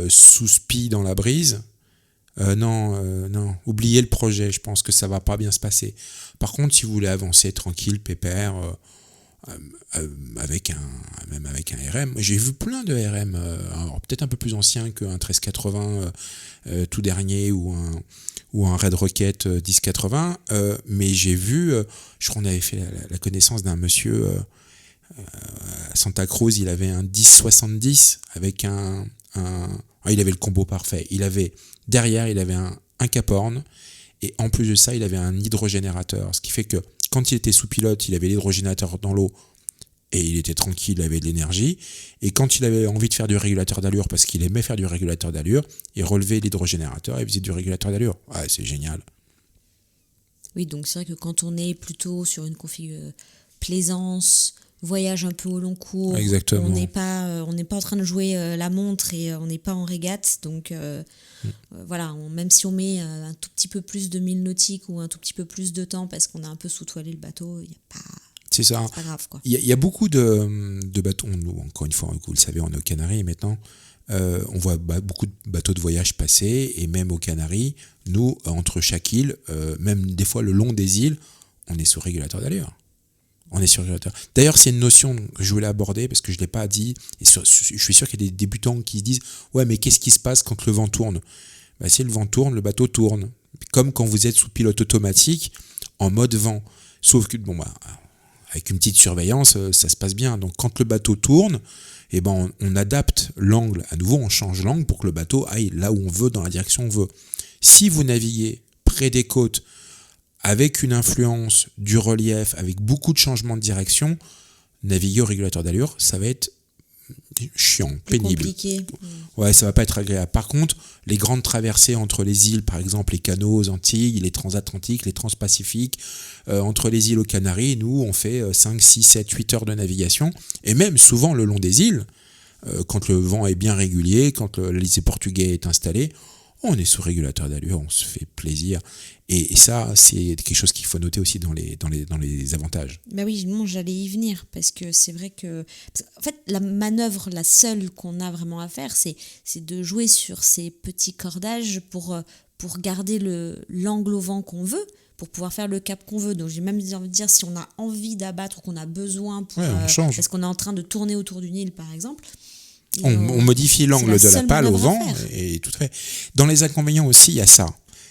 Speaker 1: sous spi dans la brise, non, oubliez le projet, je pense que ça va pas bien se passer. Par contre, si vous voulez avancer tranquille, pépère, avec un RM, j'ai vu plein de RM, alors peut-être un peu plus anciens qu'un 1380 tout dernier ou un Red Rocket 1080, mais j'ai vu, je crois qu'on avait fait la connaissance d'un monsieur à Santa Cruz, il avait un 1070 avec il avait le combo parfait. Derrière, il avait un Caporn et en plus de ça, il avait un hydrogénérateur. Ce qui fait que quand il était sous pilote, il avait l'hydrogénérateur dans l'eau et il était tranquille, il avait de l'énergie. Et quand il avait envie de faire du régulateur d'allure, parce qu'il aimait faire du régulateur d'allure, il relevait l'hydrogénérateur et il faisait du régulateur d'allure. Ouais, c'est génial.
Speaker 2: Oui, donc c'est vrai que quand on est plutôt sur une config plaisance, voyage un peu au long cours.
Speaker 1: Exactement.
Speaker 2: On n'est pas en train de jouer la montre et on n'est pas en régate. Donc voilà, même si on met un tout petit peu plus de milles nautiques ou un tout petit peu plus de temps parce qu'on a un peu sous-toilé le bateau, il n'y a pas...
Speaker 1: C'est ça.
Speaker 2: C'est pas grave, quoi.
Speaker 1: Il y a beaucoup de bateaux. Nous, encore une fois, vous le savez, on est aux Canaries maintenant. On voit beaucoup de bateaux de voyage passer et même aux Canaries, nous, entre chaque île, même des fois le long des îles, on est sous régulateur d'allure. On est sur régulateur. D'ailleurs, c'est une notion que je voulais aborder parce que je ne l'ai pas dit. Et je suis sûr qu'il y a des débutants qui se disent « Ouais, mais qu'est-ce qui se passe quand le vent tourne ?» Si le vent tourne, le bateau tourne. Comme quand vous êtes sous pilote automatique en mode vent. Sauf que, avec une petite surveillance, ça se passe bien. Donc, quand le bateau tourne, on adapte l'angle. À nouveau, on change l'angle pour que le bateau aille là où on veut, dans la direction où on veut. Si vous naviguez près des côtes, avec une influence du relief, avec beaucoup de changements de direction, naviguer au régulateur d'allure, ça va être chiant, pénible.
Speaker 2: Compliqué.
Speaker 1: Ouais, ça va pas être agréable. Par contre, les grandes traversées entre les îles, par exemple les canaux aux Antilles, les transatlantiques, les transpacifiques, entre les îles aux Canaries, nous, on fait 5, 6, 7, 8 heures de navigation. Et même souvent le long des îles, quand le vent est bien régulier, quand le lycée portugais est installé, on est sous régulateur d'allure, on se fait plaisir. Et ça, c'est quelque chose qu'il faut noter aussi dans les avantages.
Speaker 2: Oui, non, j'allais y venir, parce que c'est vrai que... En fait, la manœuvre, la seule qu'on a vraiment à faire, c'est de jouer sur ces petits cordages pour garder l'angle au vent qu'on veut, pour pouvoir faire le cap qu'on veut. Donc j'ai même envie de dire, si on a envie d'abattre ou qu'on a besoin,
Speaker 1: on change.
Speaker 2: Parce qu'on est en train de tourner autour d'une île, par exemple...
Speaker 1: On modifie l'angle de la pale au vent et tout fait. Dans les inconvénients aussi, il y a ça.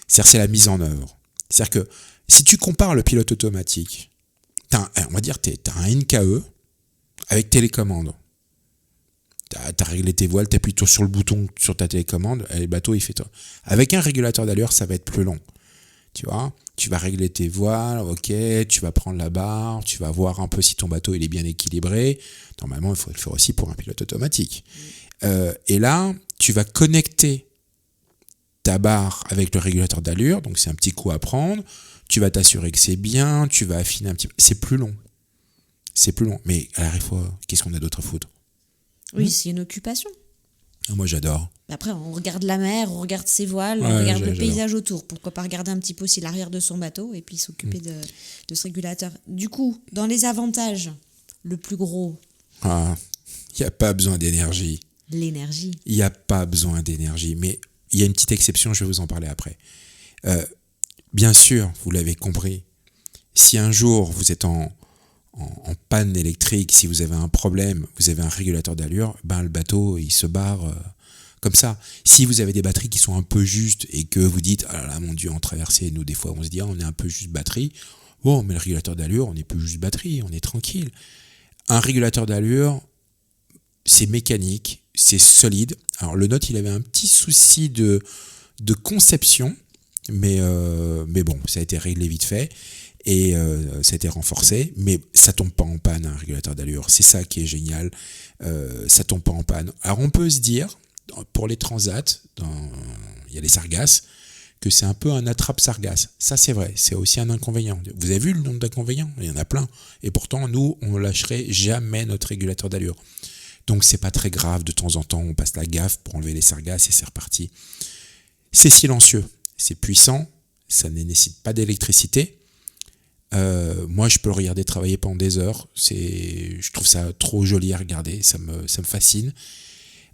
Speaker 1: C'est la mise en œuvre. C'est-à-dire que si tu compares le pilote automatique, on va dire tu as un NKE avec télécommande. Tu as réglé tes voiles, tu appuies sur le bouton sur ta télécommande, et le bateau il fait toi. Avec un régulateur d'allure, ça va être plus long. Tu vois, tu vas régler tes voiles, ok, tu vas prendre la barre, tu vas voir un peu si ton bateau il est bien équilibré. Normalement, il faut le faire aussi pour un pilote automatique. Et là, tu vas connecter ta barre avec le régulateur d'allure, donc c'est un petit coup à prendre. Tu vas t'assurer que c'est bien, tu vas affiner un petit peu. C'est plus long. Mais à la fois, qu'est-ce qu'on a d'autre à foutre ?
Speaker 2: Oui, c'est une occupation.
Speaker 1: Moi, j'adore.
Speaker 2: Après, on regarde la mer, on regarde ses voiles, on regarde le paysage autour. Pourquoi pas regarder un petit peu aussi l'arrière de son bateau et puis s'occuper de ce régulateur. Du coup, dans les avantages, le plus gros...
Speaker 1: il n'y a pas besoin d'énergie.
Speaker 2: L'énergie.
Speaker 1: Il n'y a pas besoin d'énergie. Mais il y a une petite exception, je vais vous en parler après. Bien sûr, vous l'avez compris, si un jour vous êtes en panne électrique, si vous avez un problème, vous avez un régulateur d'allure, le bateau il se barre comme ça. Si vous avez des batteries qui sont un peu justes et que vous dites, ah là là mon Dieu, en traversée, nous des fois on se dit, on est un peu juste batterie. Bon, mais le régulateur d'allure, on n'est plus juste batterie, on est tranquille. Un régulateur d'allure, c'est mécanique, c'est solide. Alors le Note, il avait un petit souci de conception, mais bon, ça a été réglé vite fait. Et ça a été renforcé, mais ça tombe pas en panne, un régulateur d'allure. C'est ça qui est génial, ça tombe pas en panne. Alors on peut se dire, pour les transats, il y a les sargasses, que c'est un peu un attrape-sargasse. Ça c'est vrai, c'est aussi un inconvénient. Vous avez vu le nombre d'inconvénients ? Il y en a plein. Et pourtant, nous, on ne lâcherait jamais notre régulateur d'allure. Donc c'est pas très grave, de temps en temps, on passe la gaffe pour enlever les sargasses et c'est reparti. C'est silencieux, c'est puissant, ça ne nécessite pas d'électricité. Moi je peux le regarder travailler pendant des heures, je trouve ça trop joli à regarder, ça me fascine,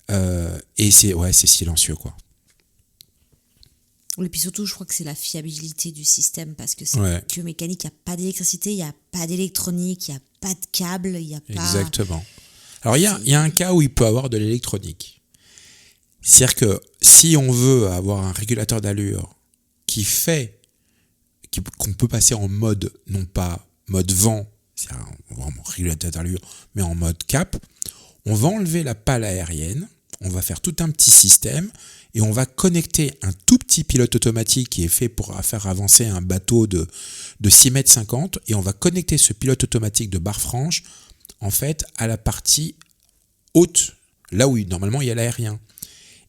Speaker 1: et c'est silencieux quoi.
Speaker 2: Et puis surtout je crois que c'est la fiabilité du système, parce que c'est que mécanique, il n'y a pas d'électricité, il n'y a pas d'électronique, il n'y a pas de câble, il n'y a pas...
Speaker 1: Exactement. Alors il y a un cas où il peut avoir de l'électronique, c'est-à-dire que si on veut avoir un régulateur d'allure qu'on peut passer en mode, non pas mode vent, c'est-à-dire vraiment régulateur d'allure, mais en mode cap, on va enlever la pale aérienne, on va faire tout un petit système et on va connecter un tout petit pilote automatique qui est fait pour faire avancer un bateau de 6,50 m et on va connecter ce pilote automatique de barre franche en fait à la partie haute, là où normalement il y a l'aérien.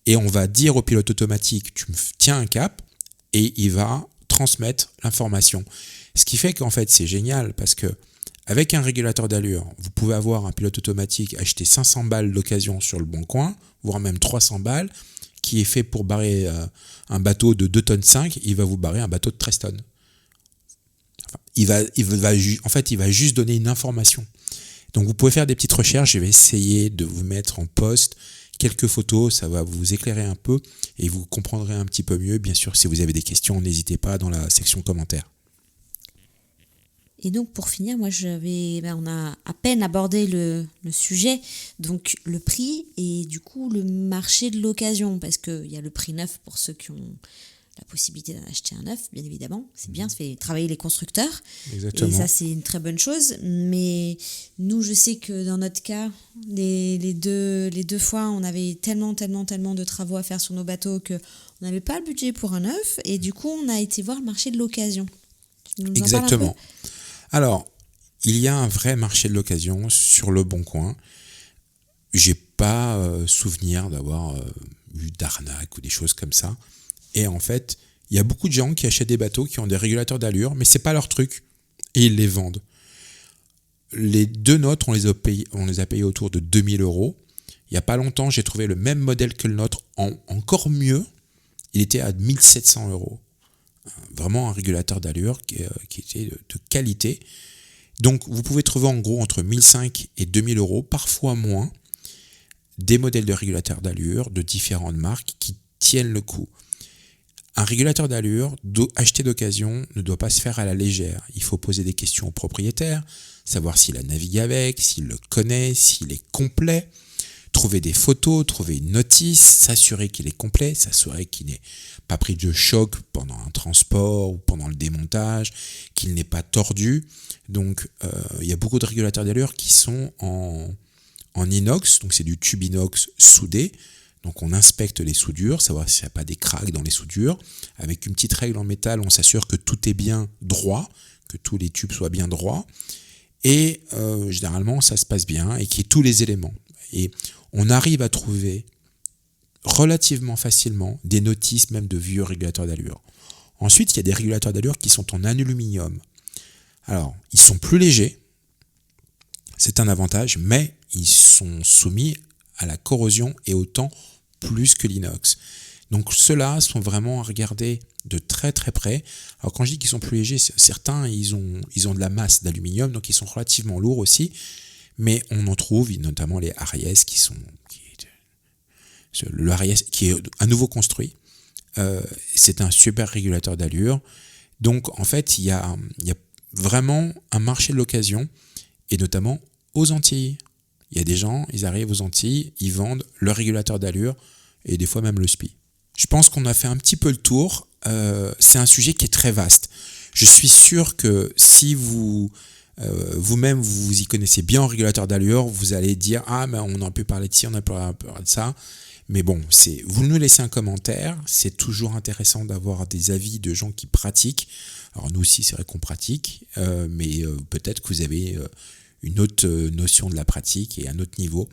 Speaker 1: Et on va dire au pilote automatique, tu me tiens un cap et il va transmettre l'information. Ce qui fait qu'en fait c'est génial parce que avec un régulateur d'allure, vous pouvez avoir un pilote automatique acheter 500 balles d'occasion sur le bon coin, voire même 300 balles, qui est fait pour barrer un bateau de 2,5 tonnes, il va vous barrer un bateau de 13 tonnes. Enfin, il va juste donner une information. Donc vous pouvez faire des petites recherches, je vais essayer de vous mettre en post quelques photos, ça va vous éclairer un peu et vous comprendrez un petit peu mieux. Bien sûr, si vous avez des questions, n'hésitez pas dans la section commentaires.
Speaker 2: Et donc pour finir, moi on a à peine abordé le sujet, donc le prix et du coup le marché de l'occasion, parce qu'il y a le prix neuf pour ceux qui ont la possibilité d'en acheter un neuf, bien évidemment, c'est bien, ça fait travailler les constructeurs.
Speaker 1: Exactement.
Speaker 2: Et ça c'est une très bonne chose, mais nous je sais que dans notre cas, les deux fois on avait tellement de travaux à faire sur nos bateaux qu'on n'avait pas le budget pour un neuf, et du coup on a été voir le marché de l'occasion. Tu nous en parles un peu ?
Speaker 1: Exactement. Alors, il y a un vrai marché de l'occasion sur Le Bon Coin. J'ai pas souvenir d'avoir eu d'arnaque ou des choses comme ça. Et en fait, il y a beaucoup de gens qui achètent des bateaux qui ont des régulateurs d'allure, mais c'est pas leur truc. Et ils les vendent. Les 2 nôtres, on les a payés autour de 2000 €. Il n'y a pas longtemps, j'ai trouvé le même modèle que le nôtre, encore mieux. Il était à 1700 €. Vraiment un régulateur d'allure qui était de qualité. Donc, vous pouvez trouver en gros entre 1500 et 2000 €, parfois moins, des modèles de régulateurs d'allure de différentes marques qui tiennent le coup. Un régulateur d'allure acheté d'occasion ne doit pas se faire à la légère. Il faut poser des questions au propriétaire, savoir s'il a navigué avec, s'il le connaît, s'il est complet, trouver des photos, trouver une notice, s'assurer qu'il est complet, s'assurer qu'il n'est pas pris de choc pendant un transport ou pendant le démontage, qu'il n'est pas tordu. Donc, il y a beaucoup de régulateurs d'allure qui sont en inox, donc c'est du tube inox soudé. Donc on inspecte les soudures, savoir s'il n'y a pas des craques dans les soudures. Avec une petite règle en métal, on s'assure que tout est bien droit, que tous les tubes soient bien droits. Et généralement, ça se passe bien et qu'il y ait tous les éléments. Et on arrive à trouver relativement facilement des notices même de vieux régulateurs d'allure. Ensuite, il y a des régulateurs d'allure qui sont en aluminium. Alors, ils sont plus légers, c'est un avantage, mais ils sont soumis à la corrosion et au temps plus que l'inox. Donc ceux-là sont vraiment à regarder de très très près. Alors quand je dis qu'ils sont plus légers, certains ils ont de la masse d'aluminium, donc ils sont relativement lourds aussi, mais on en trouve notamment les Ariès le Ariès qui est à nouveau construit. C'est un super régulateur d'allure. Donc en fait il y a vraiment un marché de l'occasion, et notamment aux Antilles. Il y a des gens, ils arrivent aux Antilles, ils vendent le régulateur d'allure et des fois même le SPI. Je pense qu'on a fait un petit peu le tour. C'est un sujet qui est très vaste. Je suis sûr que si vous-même vous y connaissez bien en régulateur d'allure, vous allez dire « Ah, mais on a pu parler de ci, on a pu parler de ça ». Mais bon, vous nous laissez un commentaire. C'est toujours intéressant d'avoir des avis de gens qui pratiquent. Alors nous aussi, c'est vrai qu'on pratique, mais peut-être que vous avez une autre notion de la pratique et un autre niveau.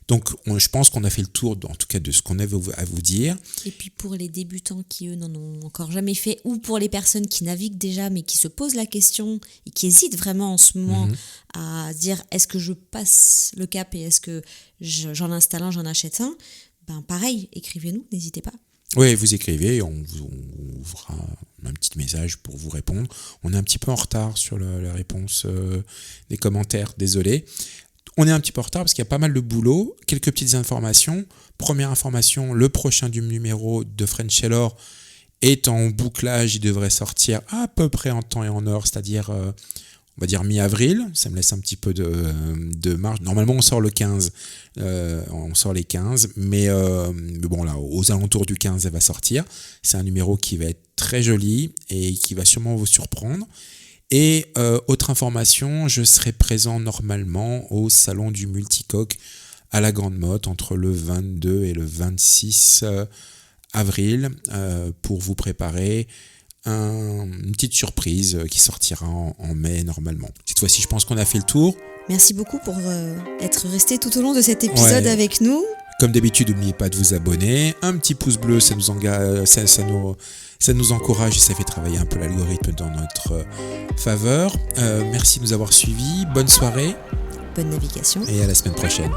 Speaker 1: Donc, je pense qu'on a fait le tour, en tout cas, de ce qu'on avait à vous dire.
Speaker 2: Et puis, pour les débutants qui, eux, n'en ont encore jamais fait, ou pour les personnes qui naviguent déjà, mais qui se posent la question et qui hésitent vraiment en ce moment à dire est-ce que je passe le cap et est-ce que j'en installe un, j'en achète un, ben pareil, écrivez-nous, n'hésitez pas.
Speaker 1: Oui, vous écrivez, on vous fera un petit message pour vous répondre. On est un petit peu en retard sur la réponse des commentaires, désolé. On est un petit peu en retard parce qu'il y a pas mal de boulot. Quelques petites informations. Première information, le prochain du numéro de French Sailor est en bouclage. Il devrait sortir à peu près en temps et en heure, c'est-à-dire, on va dire mi-avril. Ça me laisse un petit peu de marge. Normalement, on sort le 15. On sort les 15. Mais bon, là, aux alentours du 15, elle va sortir. C'est un numéro qui va être très joli et qui va sûrement vous surprendre. Et autre information, je serai présent normalement au salon du Multicoque à la Grande Motte entre le 22 et le 26 avril pour vous préparer une petite surprise qui sortira en mai normalement. Cette fois-ci, je pense qu'on a fait le tour.
Speaker 2: Merci beaucoup pour être resté tout au long de cet épisode avec nous.
Speaker 1: Comme d'habitude, n'oubliez pas de vous abonner. Un petit pouce bleu, ça nous encourage et ça fait travailler un peu l'algorithme dans notre faveur. Merci de nous avoir suivis. Bonne soirée.
Speaker 2: Bonne navigation.
Speaker 1: Et à la semaine prochaine.